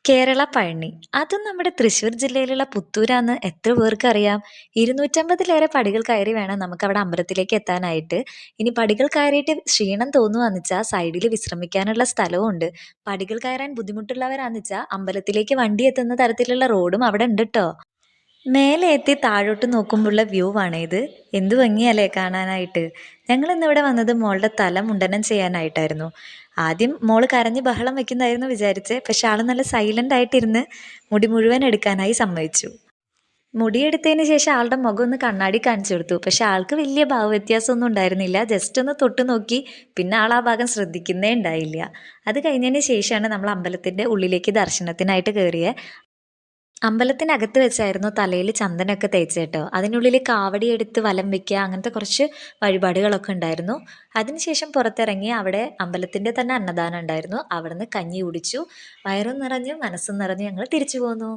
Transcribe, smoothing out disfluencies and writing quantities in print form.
കേരള പഴനി. അതും നമ്മുടെ തൃശ്ശൂർ ജില്ലയിലുള്ള പുത്തൂരാന്ന് എത്ര പേർക്കറിയാം? 250-ലേറെ പടികൾ കയറി വേണം നമുക്കവിടെ അമ്പലത്തിലേക്ക് എത്താനായിട്ട്. ഇനി പടികൾ കയറിയിട്ട് ക്ഷീണം തോന്നുവാന്ന്ച്ചാ സൈഡില് വിശ്രമിക്കാനുള്ള സ്ഥലവും ഉണ്ട്. പടികൾ കയറാൻ ബുദ്ധിമുട്ടുള്ളവരാന്ന്ച്ചാ അമ്പലത്തിലേക്ക് വണ്ടി എത്തുന്ന തരത്തിലുള്ള റോഡും അവിടെ ഇണ്ട്ട്ടോ. മേലെ എത്തി താഴോട്ട് നോക്കുമ്പോഴുള്ള വ്യൂ ആണേ ഇത്. എന്ത് ഭംഗിയല്ലേ കാണാനായിട്ട്. ഞങ്ങളിന്നിവിടെ വന്നത് മോളുടെ തല മുണ്ടനം ചെയ്യാനായിട്ടായിരുന്നു. ആദ്യം മോള് കരഞ്ഞ് ബഹളം വെക്കുന്നതായിരുന്നു വിചാരിച്ചേ. പക്ഷെ ആള് നല്ല സൈലന്റ് ആയിട്ടിരുന്ന് മുടി മുഴുവൻ എടുക്കാനായി സമ്മതിച്ചു. മുടിയെടുത്തതിന് ശേഷം ആളുടെ മുഖം ഒന്ന് കണ്ണാടി കാണിച്ചു കൊടുത്തു. പക്ഷെ ആൾക്ക് വലിയ ഭാവവ്യത്യാസമൊന്നും ഉണ്ടായിരുന്നില്ല. ജസ്റ്റ് ഒന്ന് തൊട്ട് നോക്കി. പിന്നെ ആൾ ആ ഭാഗം ശ്രദ്ധിക്കുന്നേ ഉണ്ടായില്ല. അത് കഴിഞ്ഞതിന് ശേഷമാണ് നമ്മൾ അമ്പലത്തിന്റെ ഉള്ളിലേക്ക് ദർശനത്തിനായിട്ട് കയറിയത്. അമ്പലത്തിനകത്ത് വെച്ചായിരുന്നു തലയിൽ ചന്ദനമൊക്കെ തേച്ചേട്ടോ. അതിനുള്ളിൽ കാവടി എടുത്ത് വലം വെക്കുക അങ്ങനത്തെ കുറച്ച് വഴിപാടുകളൊക്കെ ഉണ്ടായിരുന്നു. അതിനുശേഷം പുറത്തിറങ്ങി അവിടെ അമ്പലത്തിൻ്റെ തന്നെ അന്നദാനം ഉണ്ടായിരുന്നു. അവിടുന്ന് കഞ്ഞി കുടിച്ചു. വയറും നിറഞ്ഞു മനസ്സും നിറഞ്ഞു ഞങ്ങൾ തിരിച്ചു പോന്നു.